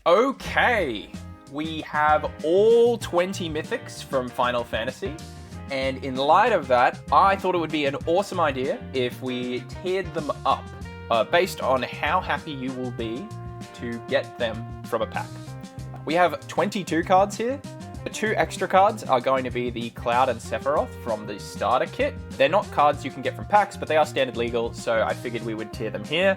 Okay, we have all 20 mythics from Final Fantasy, and in light of that, I thought it would be an awesome idea if we tiered them up based on how happy you will be to get them from a pack. We have 22 cards here. The 2 extra cards are going to be the Cloud and Sephiroth from the starter kit. They're not cards you can get from packs, but they are standard legal, so I figured we would tier them here.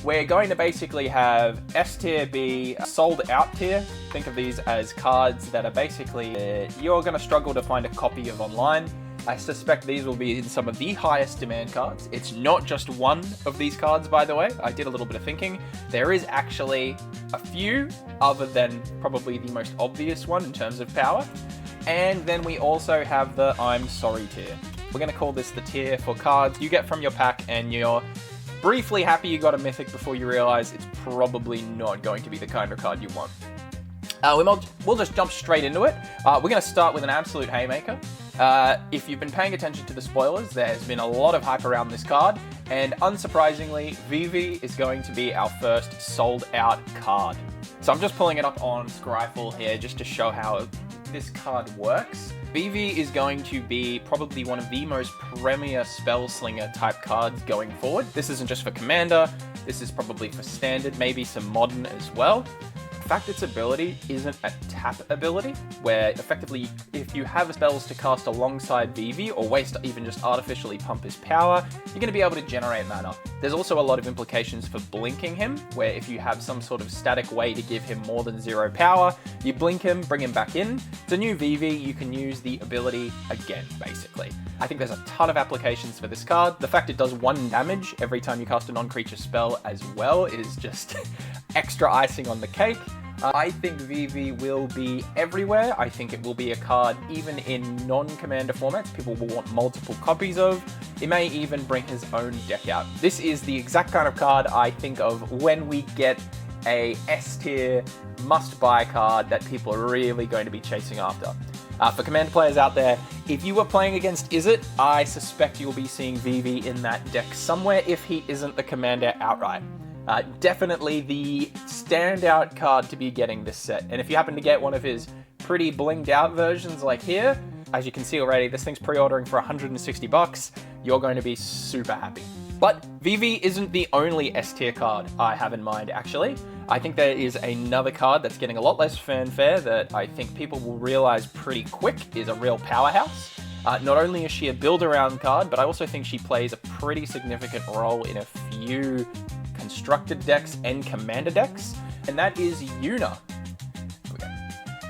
We're going to basically have S tier be sold out tier. Think of these as cards that are basically, you're going to struggle to find a copy of online. I suspect these will be in some of the highest demand cards. It's not just one of these cards, by the way. I did a little bit of thinking. There is actually a few other than probably the most obvious one in terms of power. And then we also have the I'm sorry tier. We're going to call this the tier for cards you get from your pack and you're briefly happy you got a mythic before you realize it's probably not going to be the kind of card you want. We'll just jump straight into it. We're going to start with an absolute haymaker. If you've been paying attention to the spoilers, there's been a lot of hype around this card, and unsurprisingly, Vivi is going to be our first sold out card. So I'm just pulling it up on Scryfall here just to show how this card works. Vivi is going to be probably one of the most premier spellslinger type cards going forward. This isn't just for Commander, this is probably for Standard, maybe some Modern as well. In fact, its ability isn't a tap ability, where effectively, if you have spells to cast alongside Vivi, or waste to even just artificially pump his power, you're going to be able to generate mana. There's also a lot of implications for blinking him, where if you have some sort of static way to give him more than 0 power, you blink him, bring him back in. It's a new Vivi, you can use the ability again, basically. I think there's a ton of applications for this card. The fact it does 1 damage every time you cast a non-creature spell as well is just extra icing on the cake. I think Vivi will be everywhere. I think it will be a card even in non-commander formats people will want multiple copies of. It may even bring his own deck out. This is the exact kind of card I think of when we get a S-tier must-buy card that people are really going to be chasing after. For commander players out there, if you were playing against Izzet, I suspect you'll be seeing Vivi in that deck somewhere if he isn't the commander outright. Definitely the standout card to be getting this set. And if you happen to get one of his pretty blinged out versions like here, as you can see already, this thing's pre-ordering for 160 bucks. You're going to be super happy. But Vivi isn't the only S-tier card I have in mind, actually. I think there is another card that's getting a lot less fanfare that I think people will realize pretty quick is a real powerhouse. Not only is she a build-around card, but I also think she plays a pretty significant role in a few constructed decks and commander decks, and that is Yuna.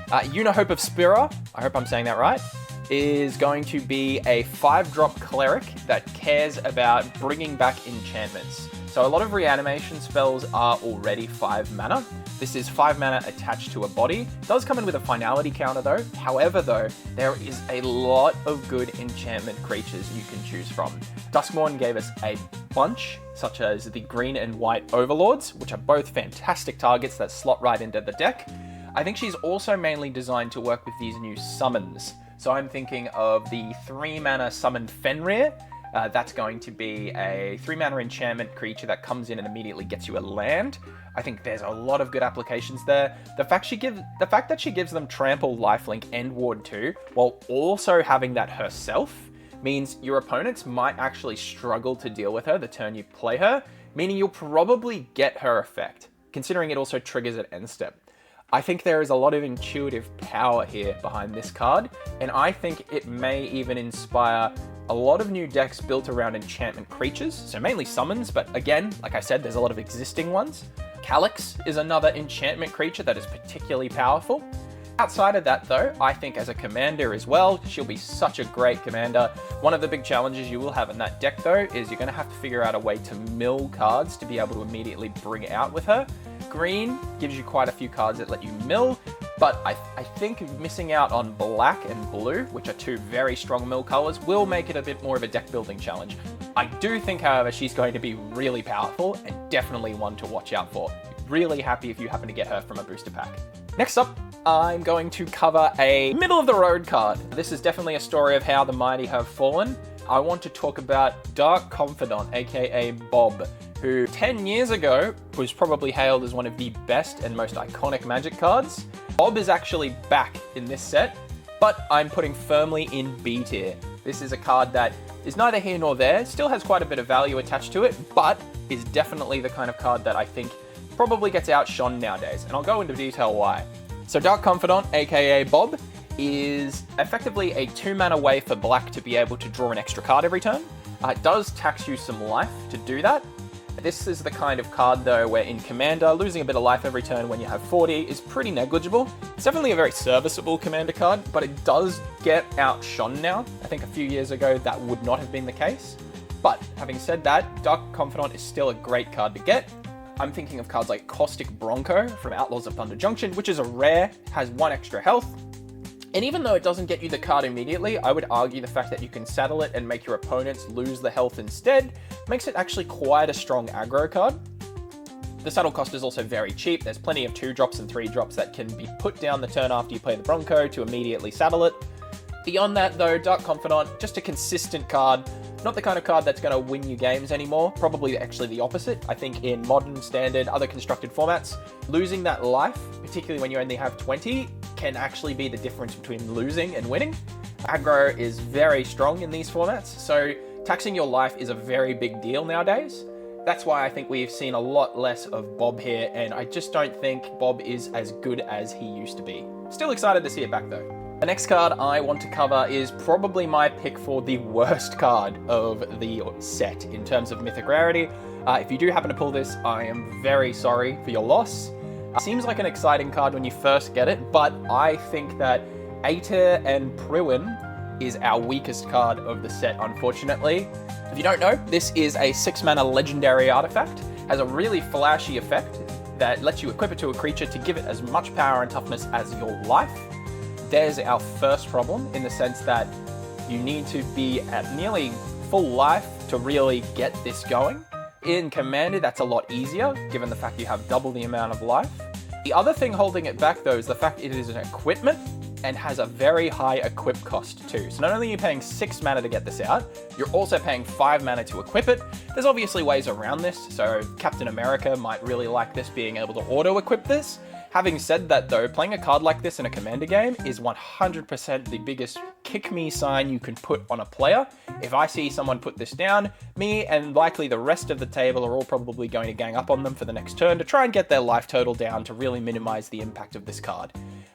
Yuna Hope of Spira, I hope I'm saying that right, is going to be a 5-drop cleric that cares about bringing back enchantments. So a lot of reanimation spells are already 5 mana. This is 5 mana attached to a body. It does come in with a finality counter though. However though, there is a lot of good enchantment creatures you can choose from. Duskmourn gave us a bunch, such as the green and white overlords, which are both fantastic targets that slot right into the deck. I think she's also mainly designed to work with these new summons. So I'm thinking of the 3 mana summoned Fenrir. That's going to be a 3 mana enchantment creature that comes in and immediately gets you a land. I think there's a lot of good applications there. The fact that she gives them trample, lifelink, and ward 2, while also having that herself, means your opponents might actually struggle to deal with her the turn you play her, meaning you'll probably get her effect, considering it also triggers at end step. I think there is a lot of intuitive power here behind this card, and I think it may even inspire a lot of new decks built around enchantment creatures, so mainly summons, but again, like I said, there's a lot of existing ones. Calyx is another enchantment creature that is particularly powerful. Outside of that though, I think as a commander as well, she'll be such a great commander. One of the big challenges you will have in that deck though, is you're going to have to figure out a way to mill cards to be able to immediately bring it out with her. Green gives you quite a few cards that let you mill, but I think missing out on black and blue, which are 2 very strong mill colors, will make it a bit more of a deck building challenge. I do think, however, she's going to be really powerful and definitely one to watch out for. Really happy if you happen to get her from a booster pack. Next up, I'm going to cover a middle-of-the-road card. This is definitely a story of how the mighty have fallen. I want to talk about Dark Confidant, aka Bob. who 10 years ago was probably hailed as one of the best and most iconic Magic cards. Bob is actually back in this set, but I'm putting firmly in B tier. This is a card that is neither here nor there, still has quite a bit of value attached to it, but is definitely the kind of card that I think probably gets outshone nowadays, and I'll go into detail why. So Dark Confidant, aka Bob, is effectively a 2-mana way for black to be able to draw an extra card every turn. It does tax you some life to do that. This is the kind of card, though, where in Commander, losing a bit of life every turn when you have 40 is pretty negligible. It's definitely a very serviceable Commander card, but it does get outshone now. I think a few years ago that would not have been the case. But having said that, Dark Confidant is still a great card to get. I'm thinking of cards like Caustic Bronco from Outlaws of Thunder Junction, which is a rare, has 1 extra health. And even though it doesn't get you the card immediately, I would argue the fact that you can saddle it and make your opponents lose the health instead makes it actually quite a strong aggro card. The saddle cost is also very cheap. There's plenty of 2-drops and 3-drops that can be put down the turn after you play the Bronco to immediately saddle it. Beyond that though, Dark Confidant, just a consistent card. Not the kind of card that's going to win you games anymore. Probably actually the opposite. I think in Modern, Standard, other constructed formats, losing that life, particularly when you only have 20, can actually be the difference between losing and winning. Aggro is very strong in these formats, so taxing your life is a very big deal nowadays. That's why I think we've seen a lot less of Bob here, and I just don't think Bob is as good as he used to be. Still excited to see it back though. The next card I want to cover is probably my pick for the worst card of the set in terms of mythic rarity. If you do happen to pull this, I am very sorry for your loss. Seems like an exciting card when you first get it, but I think that Aettir and Priwen is our weakest card of the set, unfortunately. If you don't know, this is a 6-mana legendary artifact. Has a really flashy effect that lets you equip it to a creature to give it as much power and toughness as your life. There's our first problem, in the sense that you need to be at nearly full life to really get this going. In Commander, that's a lot easier, given the fact you have double the amount of life. The other thing holding it back, though, is the fact it is an equipment and has a very high equip cost, too. So not only are you paying 6 mana to get this out, you're also paying 5 mana to equip it. There's obviously ways around this, so Captain America might really like this, being able to auto-equip this. Having said that though, playing a card like this in a Commander game is 100% the biggest kick-me sign you can put on a player. If I see someone put this down, me and likely the rest of the table are all probably going to gang up on them for the next turn to try and get their life total down to really minimize the impact of this card.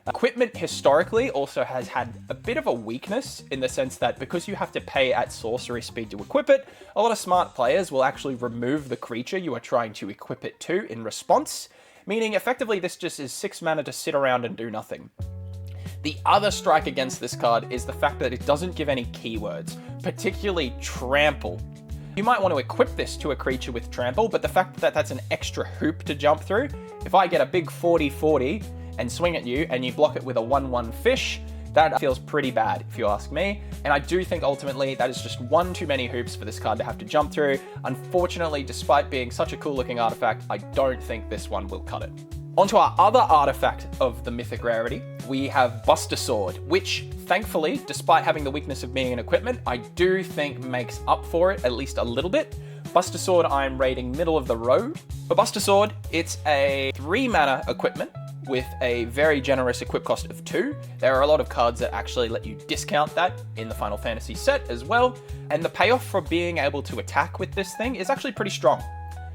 Equipment historically also has had a bit of a weakness in the sense that because you have to pay at sorcery speed to equip it, a lot of smart players will actually remove the creature you are trying to equip it to in response. Meaning, effectively, this just is 6 mana to sit around and do nothing. The other strike against this card is the fact that it doesn't give any keywords, particularly Trample. You might want to equip this to a creature with Trample, but the fact that that's an extra hoop to jump through, if I get a big 40-40 and swing at you and you block it with a 1-1 fish, that feels pretty bad, if you ask me. And I do think ultimately that is just one too many hoops for this card to have to jump through. Unfortunately, despite being such a cool looking artifact, I don't think this one will cut it. Onto our other artifact of the mythic rarity, we have Buster Sword, which thankfully, despite having the weakness of being an equipment, I do think makes up for it at least a little bit. Buster Sword I'm rating middle of the road. For Buster Sword, it's a 3-mana equipment with a very generous equip cost of 2. There are a lot of cards that actually let you discount that in the Final Fantasy set as well, and the payoff for being able to attack with this thing is actually pretty strong.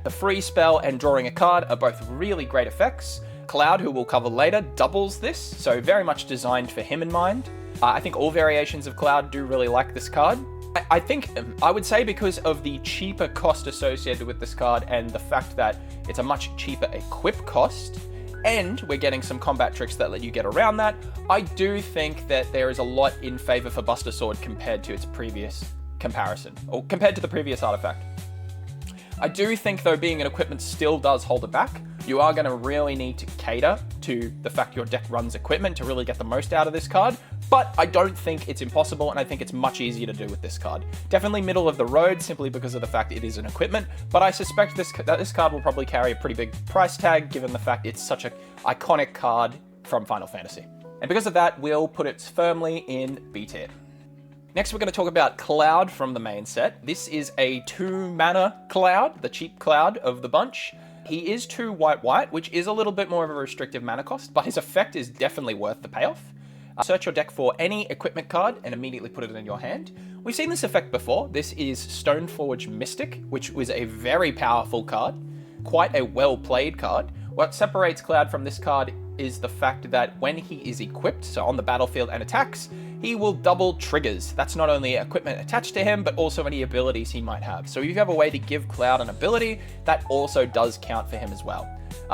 The free spell and drawing a card are both really great effects. Cloud, who we'll cover later, doubles this, so very much designed for him in mind. I think all variations of Cloud do really like this card. I would say because of the cheaper cost associated with this card and the fact that it's a much cheaper equip cost, and we're getting some combat tricks that let you get around that, I do think that there is a lot in favor for Buster Sword compared to its previous comparison, or compared to the previous artifact. I do think, though, being an equipment still does hold it back. You are going to really need to cater to the fact your deck runs equipment to really get the most out of this card, but I don't think it's impossible, and I think it's much easier to do with this card. Definitely middle of the road, simply because of the fact it is an equipment, but I suspect that this card will probably carry a pretty big price tag, given the fact it's such an iconic card from Final Fantasy. And because of that, we'll put it firmly in B tier. Next, we're going to talk about Cloud from the main set. This is a 2-mana Cloud, the cheap Cloud of the bunch. He is 2 white, which is a little bit more of a restrictive mana cost, but his effect is definitely worth the payoff. Search your deck for any equipment card and immediately put it in your hand. We've seen this effect before. This is Stoneforge Mystic, which was a very powerful card, quite a well-played card. What separates Cloud from this card is the fact that when he is equipped, so on the battlefield and attacks, he will double triggers. That's not only equipment attached to him, but also any abilities he might have. So if you have a way to give Cloud an ability, that also does count for him as well.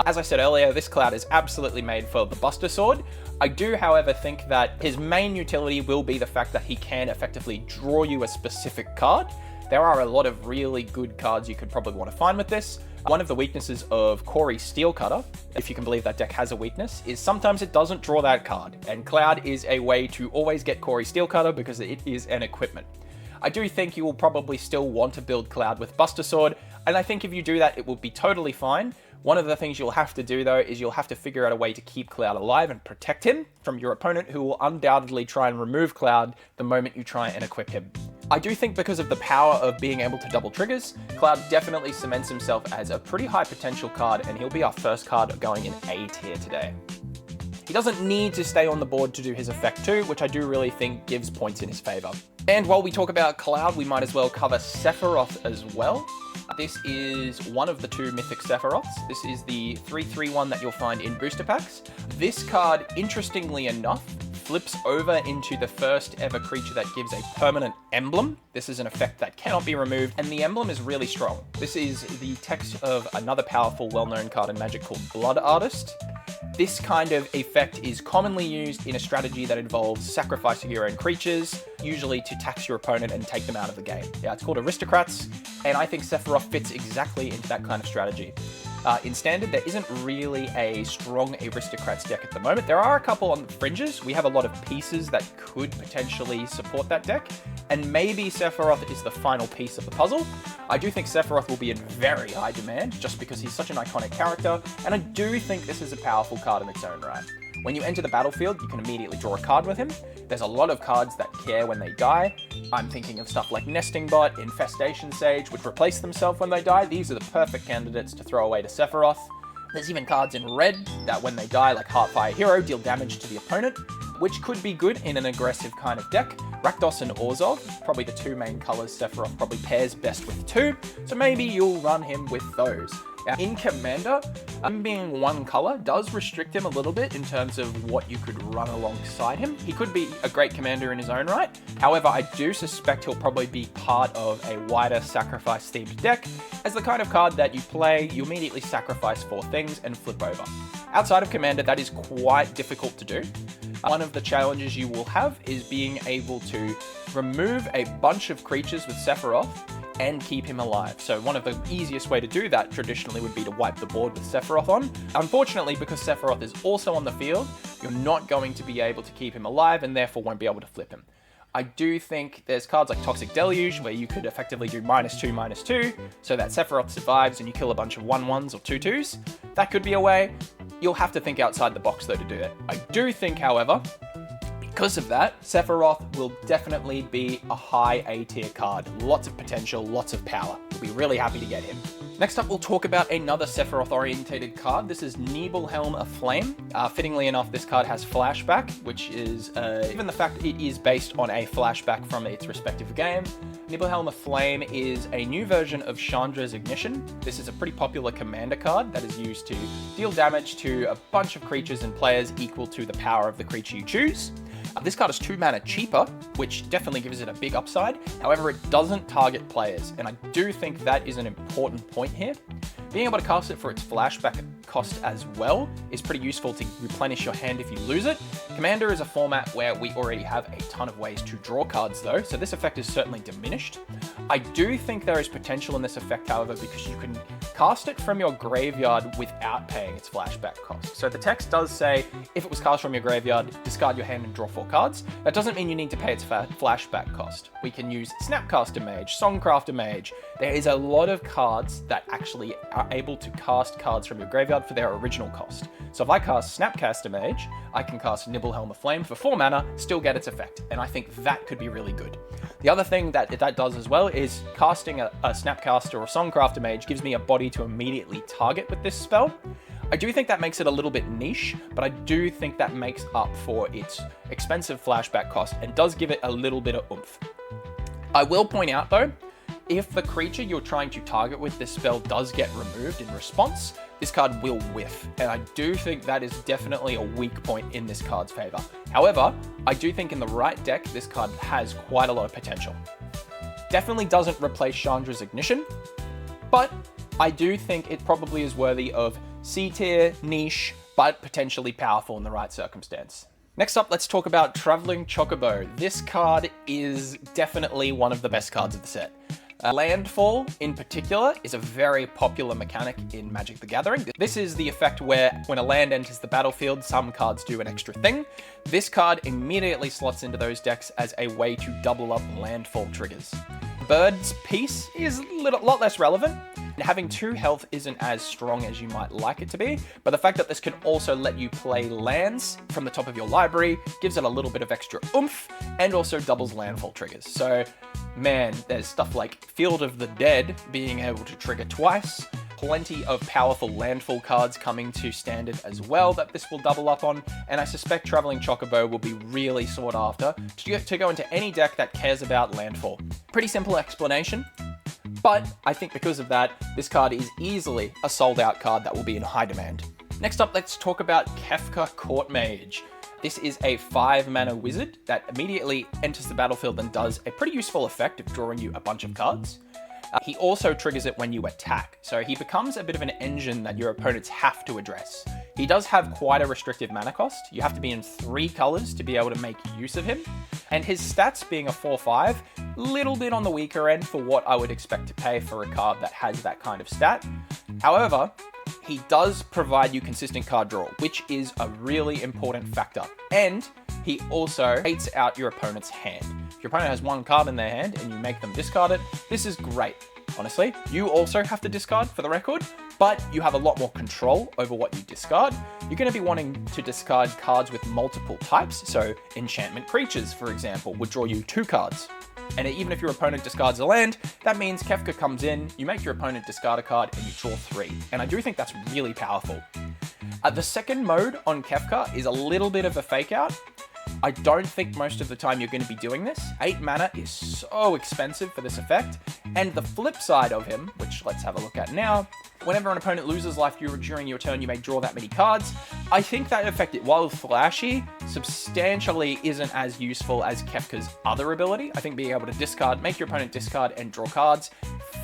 As I said earlier, this Cloud is absolutely made for the Buster Sword. I do, however, think that his main utility will be the fact that he can effectively draw you a specific card. There are a lot of really good cards you could probably want to find with this. One of the weaknesses of Corey Steelcutter, if you can believe that deck has a weakness, is sometimes it doesn't draw that card. And Cloud is a way to always get Corey Steelcutter because it is an equipment. I do think you will probably still want to build Cloud with Buster Sword, and I think if you do that, it will be totally fine. One of the things you'll have to do, though, is you'll have to figure out a way to keep Cloud alive and protect him from your opponent, who will undoubtedly try and remove Cloud the moment you try and equip him. I do think because of the power of being able to double triggers, Cloud definitely cements himself as a pretty high potential card, and he'll be our first card going in A tier today. He doesn't need to stay on the board to do his effect too, which I do really think gives points in his favor. And while we talk about Cloud, we might as well cover Sephiroth as well. This is one of the 2 Mythic Sephiroths. This is the 3/3/1 that you'll find in booster packs. This card, interestingly enough, flips over into the first ever creature that gives a permanent emblem. This is an effect that cannot be removed, and the emblem is really strong. This is the text of another powerful, well-known card in Magic called Blood Artist. This kind of effect is commonly used in a strategy that involves sacrificing your own creatures, usually to tax your opponent and take them out of the game. Yeah, it's called Aristocrats, and I think Sephiroth fits exactly into that kind of strategy. In Standard, there isn't really a strong Aristocrats deck at the moment. There are a couple on the fringes. We have a lot of pieces that could potentially support that deck, and maybe Sephiroth is the final piece of the puzzle. I do think Sephiroth will be in very high demand, just because he's such an iconic character, and I do think this is a powerful card in its own right. When you enter the battlefield, you can immediately draw a card with him. There's a lot of cards that care when they die. I'm thinking of stuff like Nesting Bot, Infestation Sage, which replace themselves when they die. These are the perfect candidates to throw away to Sephiroth. There's even cards in red that when they die, like Heartfire Hero, deal damage to the opponent, which could be good in an aggressive kind of deck. Rakdos and Orzhov, probably the 2 main colors Sephiroth probably pairs best with too, so maybe you'll run him with those. Now, in Commander, him being 1 color does restrict him a little bit in terms of what you could run alongside him. He could be a great commander in his own right. However, I do suspect he'll probably be part of a wider sacrifice-themed deck. As the kind of card that you play, you immediately sacrifice 4 things and flip over. Outside of Commander, that is quite difficult to do. One of the challenges you will have is being able to remove a bunch of creatures with Sephiroth and keep him alive. So one of the easiest way to do that traditionally would be to wipe the board with Sephiroth on. Unfortunately, because Sephiroth is also on the field, you're not going to be able to keep him alive and therefore won't be able to flip him. I do think there's cards like Toxic Deluge where you could effectively do -2/-2 so that Sephiroth survives and you kill a bunch of 1/1s or 2/2s. That could be a way. You'll have to think outside the box though to do it. I do think, however, because of that, Sephiroth will definitely be a high A tier card. Lots of potential, lots of power. We'll be really happy to get him. Next up, we'll talk about another Sephiroth-orientated card. This is Nibelheim Aflame. Fittingly enough, this card has flashback, which is, given the fact it is based on a flashback from its respective game, Nibelheim Aflame is a new version of Chandra's Ignition. This is a pretty popular commander card that is used to deal damage to a bunch of creatures and players equal to the power of the creature you choose. This card is 2 mana cheaper, which definitely gives it a big upside. However, it doesn't target players, and I do think that is an important point here. Being able to cast it for its flashback cost as well is pretty useful to replenish your hand if you lose it. Commander is a format where we already have a ton of ways to draw cards though, so this effect is certainly diminished. I do think there is potential in this effect, however, because you can cast it from your graveyard without paying its flashback cost. So the text does say, if it was cast from your graveyard, discard your hand and draw 4 cards. That doesn't mean you need to pay its flashback cost. We can use Snapcaster Mage, Songcrafter Mage. There is a lot of cards that actually are able to cast cards from your graveyard for their original cost. So if I cast Snapcaster Mage, I can cast Nibelheim Aflame for 4 mana, still get its effect, and I think that could be really good. The other thing that does as well is casting a Snapcaster or Songcrafter Mage gives me a body to immediately target with this spell. I do think that makes it a little bit niche, but I do think that makes up for its expensive flashback cost and does give it a little bit of oomph. I will point out though, if the creature you're trying to target with this spell does get removed in response, this card will whiff, and I do think that is definitely a weak point in this card's favor. However, I do think in the right deck, this card has quite a lot of potential. Definitely doesn't replace Chandra's Ignition, but I do think it probably is worthy of C tier, niche, but potentially powerful in the right circumstance. Next up, let's talk about Traveling Chocobo. This card is definitely one of the best cards of the set. Landfall, in particular, is a very popular mechanic in Magic the Gathering. This is the effect where when a land enters the battlefield, some cards do an extra thing. This card immediately slots into those decks as a way to double up landfall triggers. Bird's Peace is a lot less relevant. Having 2 health isn't as strong as you might like it to be, but the fact that this can also let you play lands from the top of your library gives it a little bit of extra oomph, and also doubles landfall triggers. So, man, there's stuff like Field of the Dead being able to trigger twice, plenty of powerful landfall cards coming to standard as well that this will double up on, and I suspect Traveling Chocobo will be really sought after to go into any deck that cares about landfall. Pretty simple explanation. But I think because of that, this card is easily a sold out card that will be in high demand. Next up, let's talk about Kefka Court Mage. This is a 5 mana wizard that immediately enters the battlefield and does a pretty useful effect of drawing you a bunch of cards. He also triggers it when you attack, so he becomes a bit of an engine that your opponents have to address. He does have quite a restrictive mana cost. You have to be in 3 colors to be able to make use of him. And his stats being a 4/5, little bit on the weaker end for what I would expect to pay for a card that has that kind of stat. However, he does provide you consistent card draw, which is a really important factor. And he also hates out your opponent's hand. If your opponent has 1 card in their hand and you make them discard it, this is great. Honestly, you also have to discard for the record, but you have a lot more control over what you discard. You're going to be wanting to discard cards with multiple types, so enchantment creatures, for example, would draw you 2 cards. And even if your opponent discards a land, that means Kefka comes in, you make your opponent discard a card, and you draw 3. And I do think that's really powerful. The second mode on Kefka is a little bit of a fake out. I don't think most of the time you're going to be doing this. 8 mana is so expensive for this effect. And the flip side of him, which let's have a look at now, whenever an opponent loses life during your turn, you may draw that many cards. I think that effect, while flashy, substantially isn't as useful as Kefka's other ability. I think being able to discard, make your opponent discard and draw cards,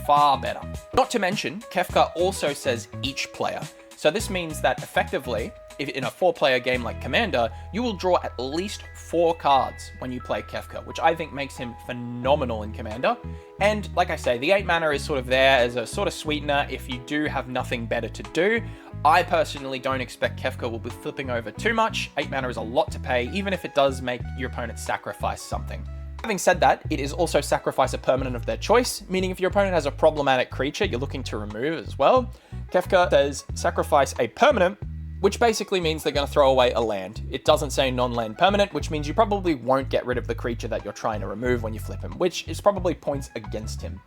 far better. Not to mention, Kefka also says each player. So this means that effectively, if in a 4-player game like Commander, you will draw at least 4 cards when you play Kefka, which I think makes him phenomenal in Commander. And like I say, the 8 mana is sort of there as a sort of sweetener if you do have nothing better to do. I personally don't expect Kefka will be flipping over too much. 8 mana is a lot to pay, even if it does make your opponent sacrifice something. Having said that, it is also sacrifice a permanent of their choice, meaning if your opponent has a problematic creature you're looking to remove as well, Kefka says sacrifice a permanent, which basically means they're going to throw away a land. It doesn't say non-land permanent, which means you probably won't get rid of the creature that you're trying to remove when you flip him, which is probably points against him.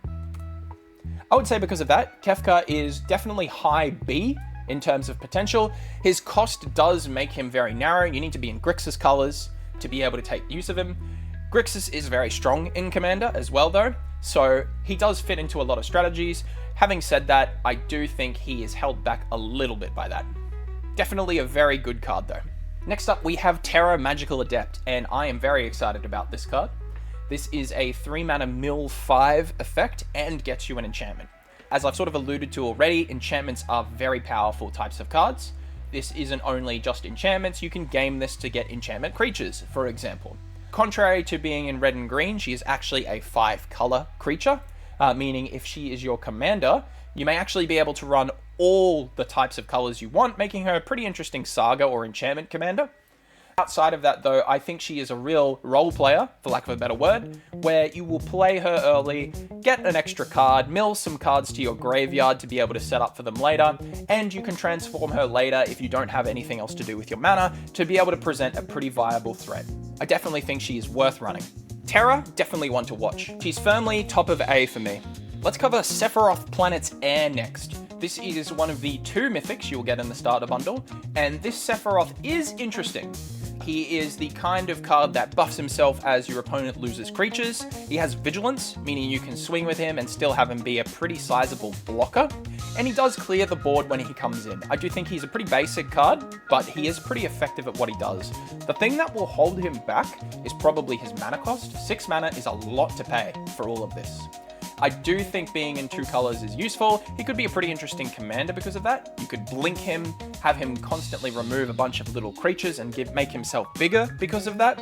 I would say because of that, Kefka is definitely high B in terms of potential. His cost does make him very narrow. You need to be in Grixis colors to be able to take use of him. Grixis is very strong in Commander as well though, so he does fit into a lot of strategies. Having said that, I do think he is held back a little bit by that. Definitely a very good card though. Next up we have Terra Magical Adept, and I am very excited about this card. This is a 3 mana mill 5 effect and gets you an enchantment. As I've sort of alluded to already, enchantments are very powerful types of cards. This isn't only just enchantments, you can game this to get enchantment creatures, for example. Contrary to being in red and green, she is actually a 5-color creature, meaning if she is your commander, You may actually be able to run all the types of colors you want, making her a pretty interesting saga or enchantment commander. Outside of that, though, I think she is a real role player, for lack of a better word, where you will play her early, get an extra card, mill some cards to your graveyard to be able to set up for them later, and you can transform her later if you don't have anything else to do with your mana to be able to present a pretty viable threat. I definitely think she is worth running. Terra, definitely one to watch. She's firmly top of A for me. Let's cover Sephiroth Planet's Heir next. This is one of the 2 mythics you'll get in the starter bundle, and this Sephiroth is interesting. He is the kind of card that buffs himself as your opponent loses creatures. He has Vigilance, meaning you can swing with him and still have him be a pretty sizable blocker. And he does clear the board when he comes in. I do think he's a pretty basic card, but he is pretty effective at what he does. The thing that will hold him back is probably his mana cost. 6 mana is a lot to pay for all of this. I do think being in 2 colors is useful. He could be a pretty interesting commander because of that. You could blink him, have him constantly remove a bunch of little creatures and make himself bigger because of that.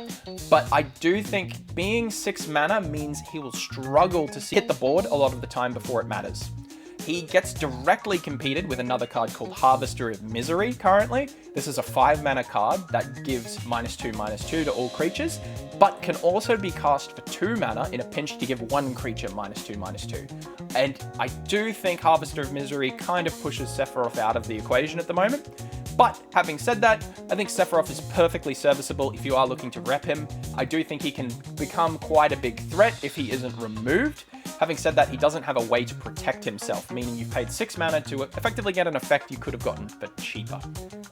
But I do think being 6 mana means he will struggle to hit the board a lot of the time before it matters. He gets directly competed with another card called Harvester of Misery currently. This is a 5 mana card that gives -2/-2 to all creatures, but can also be cast for 2 mana in a pinch to give 1 creature -2/-2. And I do think Harvester of Misery kind of pushes Sephiroth out of the equation at the moment. But having said that, I think Sephiroth is perfectly serviceable if you are looking to rep him. I do think he can become quite a big threat if he isn't removed. Having said that, he doesn't have a way to protect himself, meaning you've paid 6 mana to effectively get an effect you could have gotten for cheaper.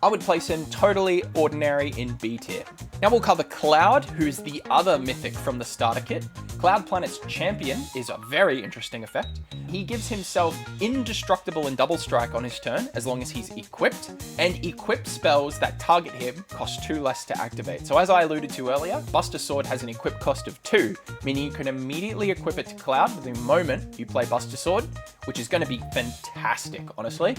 I would place him totally ordinary in B tier. Now we'll cover Cloud, who's the other mythic from the starter kit. Cloud Planet's Champion is a very interesting effect. He gives himself indestructible and double strike on his turn as long as he's equipped, and equipped spells that target him cost 2 less to activate. So as I alluded to earlier, Buster Sword has an equip cost of 2, meaning you can immediately equip it to Cloud the moment you play Buster Sword, which is going to be fantastic, honestly.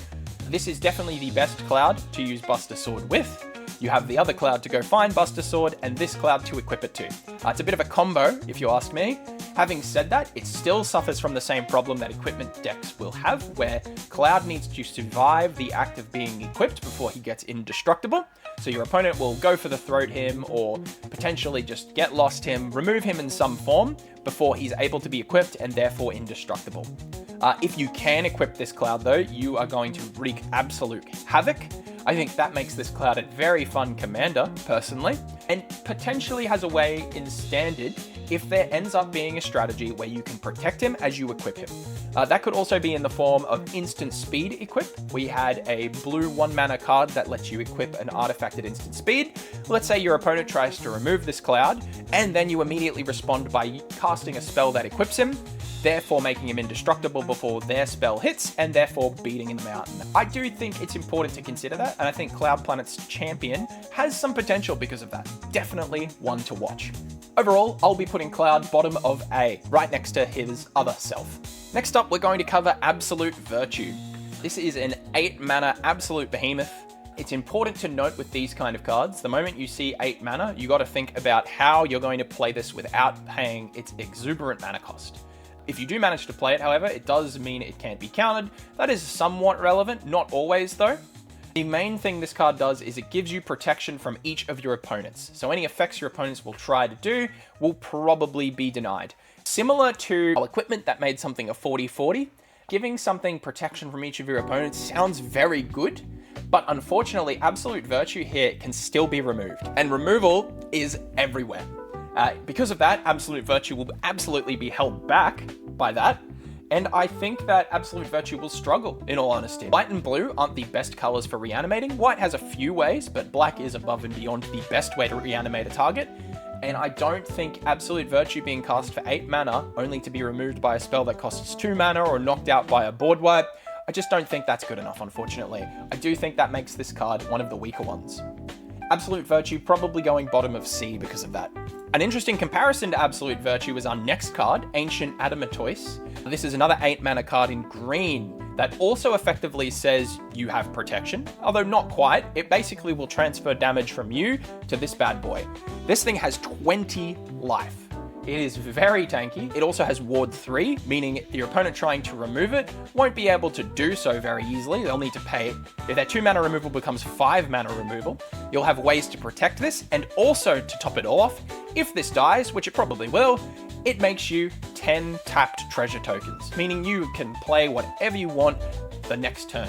This is definitely the best Cloud to use Buster Sword with. You have the other Cloud to go find Buster Sword, and this Cloud to equip it to. It's a bit of a combo, if you ask me. Having said that, it still suffers from the same problem that equipment decks will have, where Cloud needs to survive the act of being equipped before he gets indestructible. So your opponent will go for the throat him, or potentially just get lost him, remove him in some form before he's able to be equipped and therefore indestructible. If you can equip this Cloud though, you are going to wreak absolute havoc. I think that makes this Cloud a very fun commander, personally, and potentially has a way in Standard if there ends up being a strategy where you can protect him as you equip him. That could also be in the form of instant speed equip. We had a blue 1 mana card that lets you equip an artifact at instant speed. Let's say your opponent tries to remove this Cloud, and then you immediately respond by casting a spell that equips him, therefore making him indestructible before their spell hits, and therefore beating them out. I do think it's important to consider that, and I think Cloud Planet's Champion has some potential because of that. Definitely one to watch. Overall, I'll be putting Cloud bottom of A, right next to his other self. Next up, we're going to cover Absolute Virtue. This is an 8 mana Absolute Behemoth. It's important to note with these kind of cards, the moment you see 8 mana, you got to think about how you're going to play this without paying its exuberant mana cost. If you do manage to play it, however, it does mean it can't be countered. That is somewhat relevant, not always though. The main thing this card does is it gives you protection from each of your opponents. So any effects your opponents will try to do will probably be denied. Similar to equipment that made something a 40/40, giving something protection from each of your opponents sounds very good, but unfortunately Absolute Virtue here can still be removed. And removal is everywhere. Because of that, Absolute Virtue will absolutely be held back by that. And I think that Absolute Virtue will struggle, in all honesty. White and blue aren't the best colors for reanimating. White has a few ways, but black is above and beyond the best way to reanimate a target. And I don't think Absolute Virtue being cast for 8 mana, only to be removed by a spell that costs 2 mana or knocked out by a board wipe, I just don't think that's good enough, unfortunately. I do think that makes this card one of the weaker ones. Absolute Virtue probably going bottom of C because of that. An interesting comparison to Absolute Virtue is our next card, Ancient Adamantoise. This is another 8 mana card in green that also effectively says you have protection, although not quite. It basically will transfer damage from you to this bad boy. This thing has 20 life. It is very tanky. It also has Ward 3, meaning your opponent trying to remove it won't be able to do so very easily. They'll need to pay it. If their 2 mana removal becomes 5 mana removal, you'll have ways to protect this, and also to top it all off, if this dies, which it probably will, it makes you 10 tapped treasure tokens, meaning you can play whatever you want the next turn.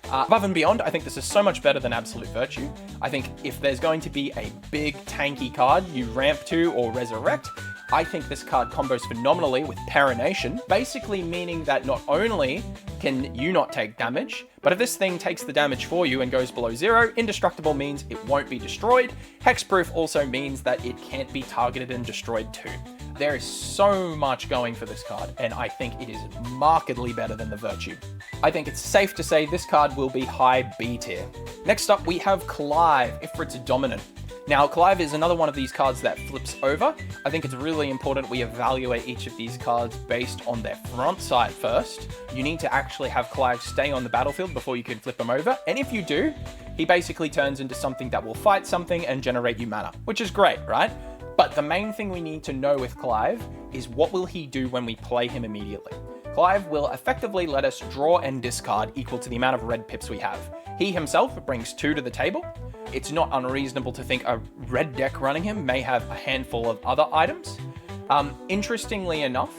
Above and beyond, I think this is so much better than Absolute Virtue. I think if there's going to be a big tanky card you ramp to or resurrect, I think this card combos phenomenally with Perenation, basically meaning that not only can you not take damage, but if this thing takes the damage for you and goes below 0, Indestructible means it won't be destroyed. Hexproof also means that it can't be targeted and destroyed too. There is so much going for this card, and I think it is markedly better than the Virtue. I think it's safe to say this card will be high B tier. Next up, we have Clive, Ifrit's Dominant. Now, Clive is another one of these cards that flips over. I think it's really important we evaluate each of these cards based on their front side first. You need to actually have Clive stay on the battlefield before you can flip him over, and if you do, he basically turns into something that will fight something and generate you mana, which is great, right? But the main thing we need to know with Clive is what will he do when we play him immediately. Clive will effectively let us draw and discard equal to the amount of red pips we have. He himself brings 2 to the table. It's not unreasonable to think a red deck running him may have a handful of other items. Interestingly enough,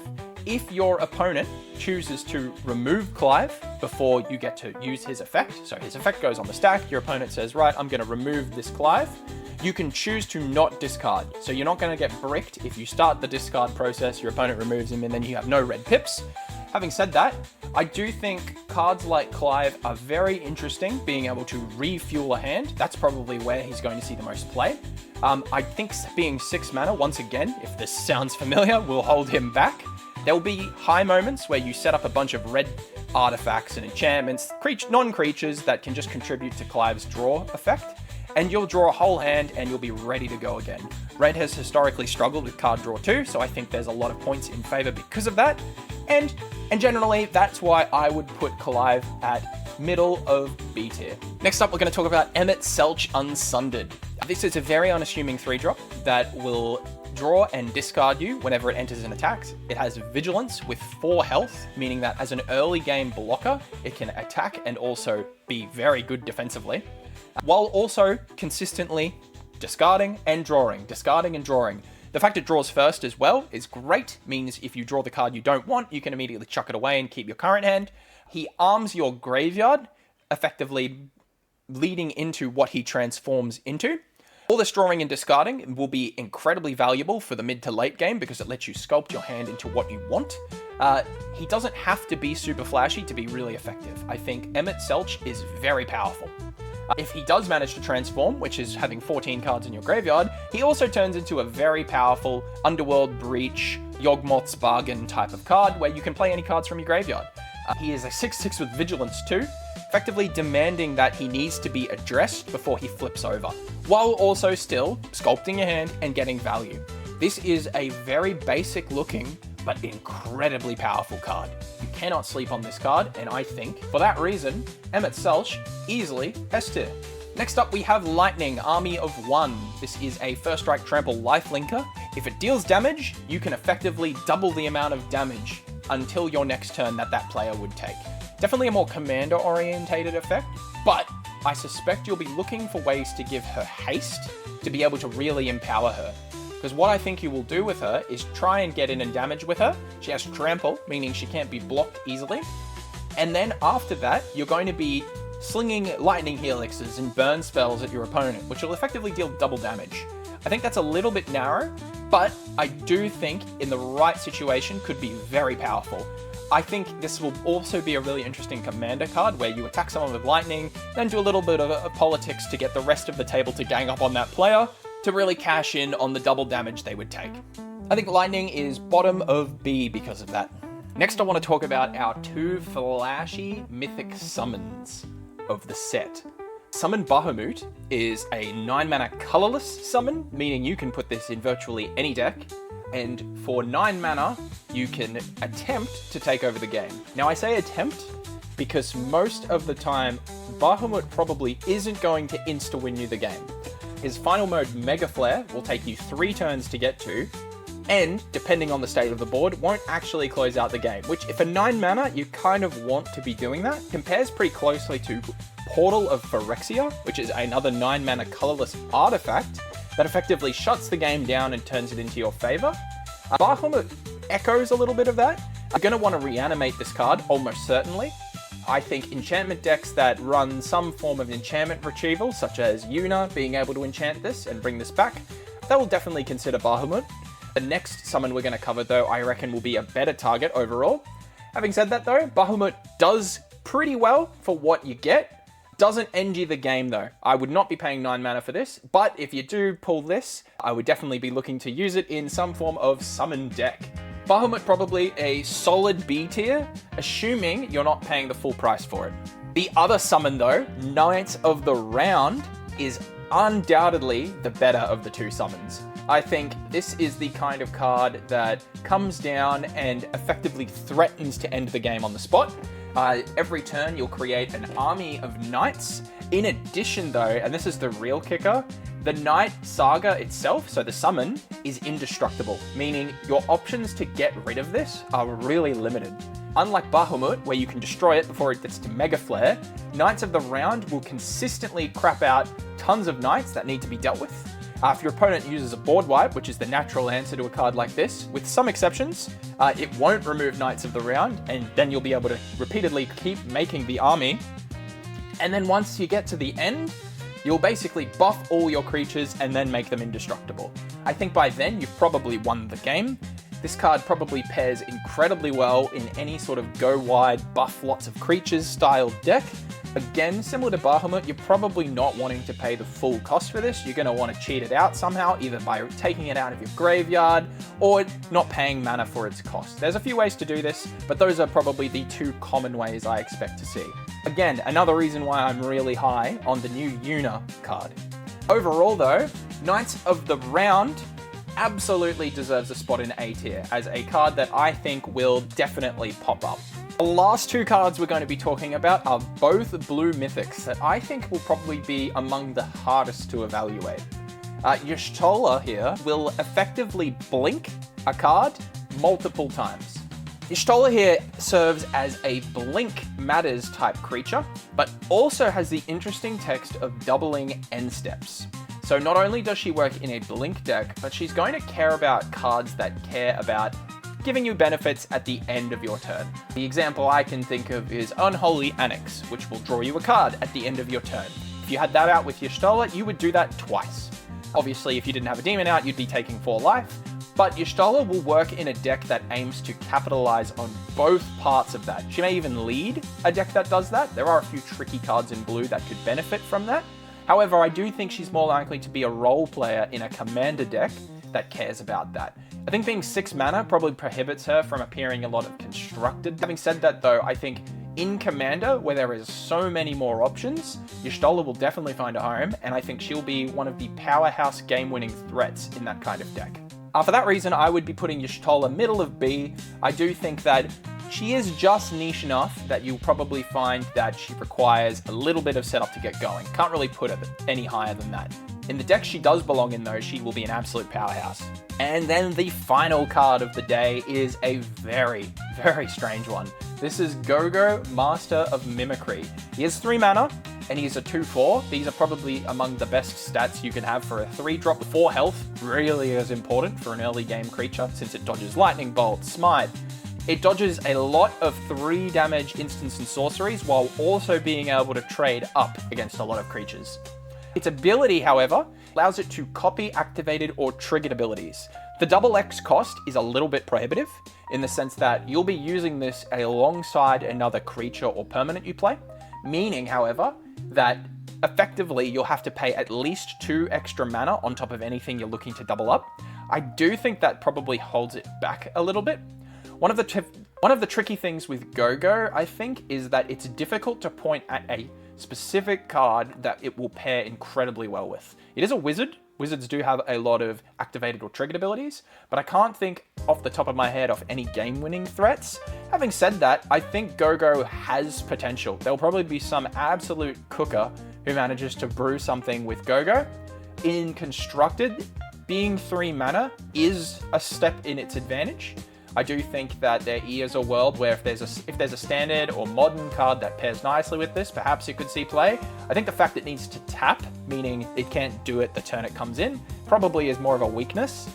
if your opponent chooses to remove Clive before you get to use his effect, so his effect goes on the stack, your opponent says, right, I'm going to remove this Clive, you can choose to not discard. So you're not going to get bricked if you start the discard process, your opponent removes him, and then you have no red pips. Having said that, I do think cards like Clive are very interesting, being able to refuel a hand. That's probably where he's going to see the most play. I think being 6 mana, once again, if this sounds familiar, will hold him back. There will be high moments where you set up a bunch of red artifacts and enchantments, non-creatures that can just contribute to Clive's draw effect, and you'll draw a whole hand and you'll be ready to go again. Red has historically struggled with card draw too, so I think there's a lot of points in favor because of that. And generally, that's why I would put Clive at middle of B tier. Next up, we're going to talk about Emet-Selch Unsundered. This is a very unassuming 3-drop that will draw and discard you whenever it enters an attack. It has Vigilance with 4 health, meaning that as an early game blocker, it can attack and also be very good defensively, while also consistently discarding and drawing. The fact it draws first as well is great, means if you draw the card you don't want, you can immediately chuck it away and keep your current hand. He arms your graveyard, effectively leading into what he transforms into. All this drawing and discarding will be incredibly valuable for the mid to late game because it lets you sculpt your hand into what you want. He doesn't have to be super flashy to be really effective. I think Emet-Selch is very powerful. If he does manage to transform, which is having 14 cards in your graveyard, he also turns into a very powerful Underworld Breach, Yawgmoth's Bargain type of card where you can play any cards from your graveyard. He is a 6/6 with Vigilance too, effectively demanding that he needs to be addressed before he flips over, while also still sculpting your hand and getting value. This is a very basic looking, but incredibly powerful card. You cannot sleep on this card, and I think, for that reason, Emet-Selch easily S tier. Next up, we have Lightning, Army of 1. This is a first strike trample lifelinker. If it deals damage, you can effectively double the amount of damage until your next turn that player would take. Definitely a more commander-orientated effect, but I suspect you'll be looking for ways to give her haste to be able to really empower her. Because what I think you will do with her is try and get in and damage with her. She has trample, meaning she can't be blocked easily. And then after that, you're going to be slinging lightning helixes and burn spells at your opponent, which will effectively deal double damage. I think that's a little bit narrow, but I do think in the right situation could be very powerful. I think this will also be a really interesting commander card where you attack someone with lightning, then do a little bit of politics to get the rest of the table to gang up on that player to really cash in on the double damage they would take. I think lightning is bottom of B because of that. Next, I want to talk about our 2 flashy mythic summons of the set. Summon Bahamut is a 9 mana colorless summon, meaning you can put this in virtually any deck, and for 9 mana, you can attempt to take over the game. Now I say attempt because most of the time, Bahamut probably isn't going to insta-win you the game. His final mode, Mega Flare, will take you 3 turns to get to, and, depending on the state of the board, won't actually close out the game, which if a 9 mana, you kind of want to be doing that. Compares pretty closely to Portal of Phyrexia, which is another 9 mana colorless artifact that effectively shuts the game down and turns it into your favor. Bahamut echoes a little bit of that. I'm going to want to reanimate this card, almost certainly. I think enchantment decks that run some form of enchantment retrieval, such as Yuna being able to enchant this and bring this back, they will definitely consider Bahamut. The next summon we're going to cover, though, I reckon will be a better target overall. Having said that, though, Bahamut does pretty well for what you get. Doesn't end you the game, though. I would not be paying 9 mana for this, but if you do pull this, I would definitely be looking to use it in some form of summon deck. Bahamut probably a solid B tier, assuming you're not paying the full price for it. The other summon, though, Knights of the Round, is undoubtedly the better of the two summons. I think this is the kind of card that comes down and effectively threatens to end the game on the spot. Every turn, you'll create an army of knights. In addition, though, and this is the real kicker, the Knight Saga itself, so the summon, is indestructible, meaning your options to get rid of this are really limited. Unlike Bahamut, where you can destroy it before it gets to Mega Flare, Knights of the Round will consistently crap out tons of knights that need to be dealt with. If your opponent uses a board wipe, which is the natural answer to a card like this, with some exceptions, it won't remove Knights of the Round, and then you'll be able to repeatedly keep making the army. And then once you get to the end, you'll basically buff all your creatures and then make them indestructible. I think by then you've probably won the game. This card probably pairs incredibly well in any sort of go wide, buff lots of creatures style deck. Again, similar to Bahamut, you're probably not wanting to pay the full cost for this. You're going to want to cheat it out somehow, either by taking it out of your graveyard or not paying mana for its cost. There's a few ways to do this, but those are probably the two common ways I expect to see. Again, another reason why I'm really high on the new Yuna card. Overall though, Knights of the Round absolutely deserves a spot in A tier as a card that I think will definitely pop up. The last two cards we're going to be talking about are both blue mythics that I think will probably be among the hardest to evaluate. Y'shtola here will effectively blink a card multiple times. Y'shtola here serves as a blink matters type creature, but also has the interesting text of doubling end steps. So not only does she work in a blink deck, but she's going to care about cards that care about giving you benefits at the end of your turn. The example I can think of is Unholy Annex, which will draw you a card at the end of your turn. If you had that out with Y'shtola, you would do that twice. Obviously, if you didn't have a demon out, you'd be taking 4 life, but Y'shtola will work in a deck that aims to capitalize on both parts of that. She may even lead a deck that does that. There are a few tricky cards in blue that could benefit from that. However, I do think she's more likely to be a role player in a commander deck that cares about that. I think being 6 mana probably prohibits her from appearing a lot of constructed. Having said that though, I think in Commander, where there is so many more options, Y'shtola will definitely find a home, and I think she'll be one of the powerhouse game-winning threats in that kind of deck. For that reason, I would be putting Y'shtola middle of B. I do think that she is just niche enough that you'll probably find that she requires a little bit of setup to get going. Can't really put it any higher than that. In the deck she does belong in though, she will be an absolute powerhouse. And then the final card of the day is a very, very strange one. This is Gogo, Master of Mimicry. He has 3 mana, and he's a 2/4. These are probably among the best stats you can have for a 3-drop with 4 health. Really is important for an early game creature, since it dodges Lightning Bolt, Smite. It dodges a lot of 3 damage instants and sorceries, while also being able to trade up against a lot of creatures. Its ability, however, allows it to copy activated or triggered abilities. The double X cost is a little bit prohibitive, in the sense that you'll be using this alongside another creature or permanent you play, meaning, however, that effectively you'll have to pay at least 2 extra mana on top of anything you're looking to double up. I do think that probably holds it back a little bit. One of the tricky things with Gogo, I think, is that it's difficult to point at a specific card that it will pair incredibly well with. It is a wizard. Wizards do have a lot of activated or triggered abilities, but I can't think off the top of my head of any game-winning threats. Having said that, I think Gogo has potential. There'll probably be some absolute cooker who manages to brew something with Gogo. In Constructed, being 3 mana is a step in its advantage. I do think that there is a world where if there's a standard or modern card that pairs nicely with this, perhaps it could see play. I think the fact it needs to tap, meaning it can't do it the turn it comes in, probably is more of a weakness.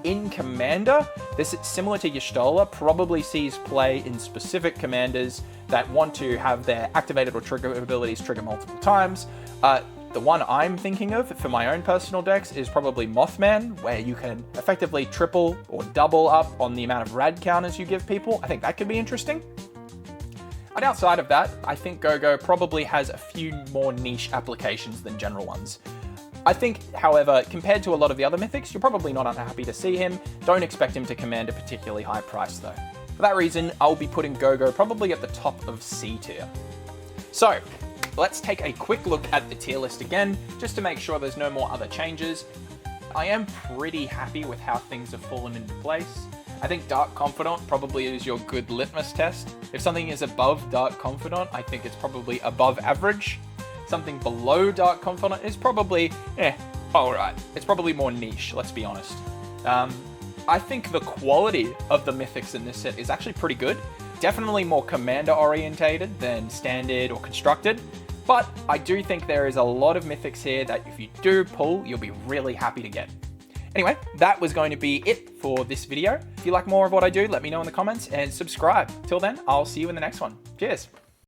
In Commander, this is similar to Y'shtola, probably sees play in specific commanders that want to have their activated or trigger abilities trigger multiple times. The one I'm thinking of for my own personal decks is probably Mothman, where you can effectively triple or double up on the amount of rad counters you give people. I think that could be interesting. And outside of that, I think Gogo probably has a few more niche applications than general ones. I think, however, compared to a lot of the other mythics, you're probably not unhappy to see him. Don't expect him to command a particularly high price though. For that reason, I'll be putting Gogo probably at the top of C tier. So, let's take a quick look at the tier list again, just to make sure there's no more other changes. I am pretty happy with how things have fallen into place. I think Dark Confidant probably is your good litmus test. If something is above Dark Confidant, I think it's probably above average. Something below Dark Confidant is probably, alright. It's probably more niche, let's be honest. I think the quality of the mythics in this set is actually pretty good. Definitely more commander orientated than standard or constructed. But I do think there is a lot of mythics here that if you do pull, you'll be really happy to get. Anyway, that was going to be it for this video. If you like more of what I do, let me know in the comments and subscribe. Till then, I'll see you in the next one. Cheers.